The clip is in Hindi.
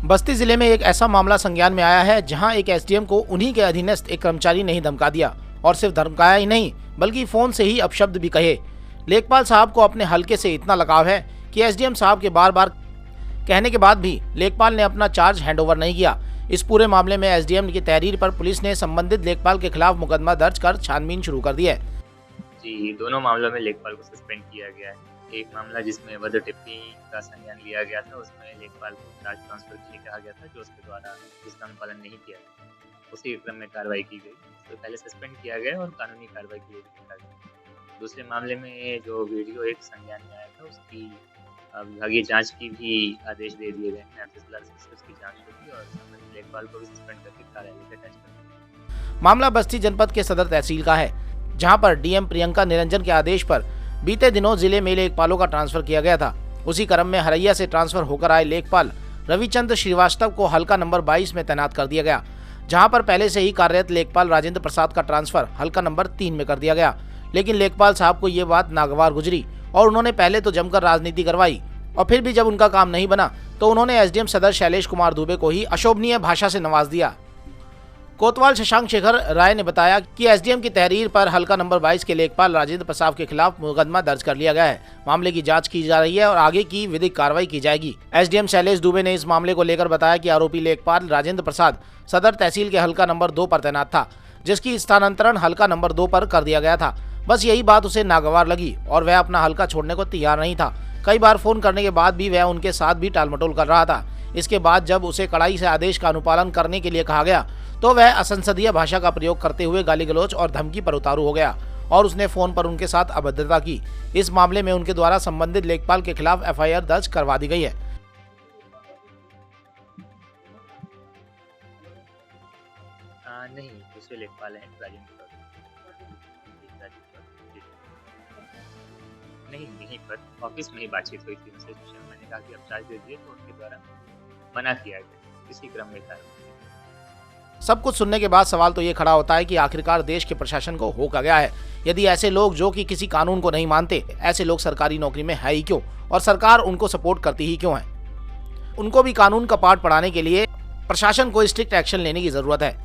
बस्ती जिले में एक ऐसा मामला संज्ञान में आया है जहां एक एसडीएम को उन्हीं के अधीनस्थ एक कर्मचारी ने ही धमका दिया और सिर्फ धमकाया ही नहीं बल्कि फोन से ही अपशब्द भी कहे। लेखपाल साहब को अपने हलके से इतना लगाव है कि एसडीएम साहब के बार बार कहने के बाद भी लेखपाल ने अपना चार्ज हैंडओवर नहीं किया। इस पूरे मामले में एसडीएम की तहरीर पर पुलिस ने संबंधित लेखपाल के खिलाफ मुकदमा दर्ज कर छानबीन शुरू कर दी है। जी, दोनों मामलों में लेखपाल को सस्पेंड किया गया है। एक मामला जिसमें वध टिप्पणी का संज्ञान लिया गया था, उसमें लेखपाल को चार्ज ट्रांसफर के लिए कहा गया था, जो उसके द्वारा जिसका अनुपालन नहीं किया गया। उसी क्रम में कार्रवाई की गई। तो पहले सस्पेंड किया गया और कानूनी कार्रवाई के लिए भी गया। दूसरे मामले में जो वीडियो एक संज्ञान में आया था, उसकी विभागीय जांच की भी आदेश दे दिए गए हैं। तहसीलदार से उसकी जांच होगी और संबंधित लेखपाल को भी सस्पेंड करके कार्यालय से अटैच कर दिया। मामला बस्ती जनपद के सदर तहसील का है, जहां पर डीएम प्रियंका निरंजन के आदेश पर बीते दिनों जिले में लेखपालों का ट्रांसफर किया गया था। उसी क्रम में हरैया से ट्रांसफर होकर आए लेखपाल रविचंद्र श्रीवास्तव को हल्का नंबर 22 में तैनात कर दिया गया, जहां पर पहले से ही कार्यरत लेखपाल राजेंद्र प्रसाद का ट्रांसफर हल्का नंबर 3 में कर दिया गया। लेकिन लेखपाल साहब को ये बात नागवार गुजरी और उन्होंने पहले तो जमकर राजनीति करवाई और फिर भी जब उनका काम नहीं बना तो उन्होंने एसडीएम सदर शैलेश कुमार दुबे को ही अशोभनीय भाषा से नवाज दिया। कोतवाल शशांक शेखर राय ने बताया कि एसडीएम की तहरीर पर हल्का नंबर 22 के लेखपाल राजेंद्र प्रसाद के खिलाफ मुकदमा दर्ज कर लिया गया है। मामले की जांच की जा रही है और आगे की विधिक कार्रवाई की जाएगी। एसडीएम शैलेश दुबे ने इस मामले को लेकर बताया कि आरोपी लेखपाल राजेंद्र प्रसाद सदर तहसील के हल्का नंबर 2 पर तैनात था, जिसकी स्थानांतरण हल्का नंबर 2 पर कर दिया गया था। बस यही बात उसे नागवार लगी और वह अपना हल्का छोड़ने को तैयार नहीं था। कई बार फोन करने के बाद भी वह उनके साथ भी टालमटोल कर रहा था। इसके बाद जब उसे कड़ाई से आदेश का अनुपालन करने के लिए कहा गया तो वह असंसदीय भाषा का प्रयोग करते हुए गाली गलौज और धमकी पर उतारू हो गया और उसने फोन पर उनके साथ अभद्रता की। इस मामले में उनके द्वारा संबंधित लेखपाल के खिलाफ एफआईआर दर्ज करवा दी गई है। नहीं, दूसरे लेखपाल हैं राजेंद्र नहीं, यहीं पर ऑफिस में ही बातचीत हुई थी उनसे। मैंने कहा कि अब चार्ज दे दिए तो उनके द्वारा मना किया गया। इसी क्रम में सब कुछ सुनने के बाद सवाल तो ये खड़ा होता है कि आखिरकार देश के प्रशासन को हो क्या गया है। यदि ऐसे लोग जो कि किसी कानून को नहीं मानते, ऐसे लोग सरकारी नौकरी में है ही क्यों और सरकार उनको सपोर्ट करती ही क्यों है। उनको भी कानून का पाठ पढ़ाने के लिए प्रशासन को स्ट्रिक्ट एक्शन लेने की जरूरत है।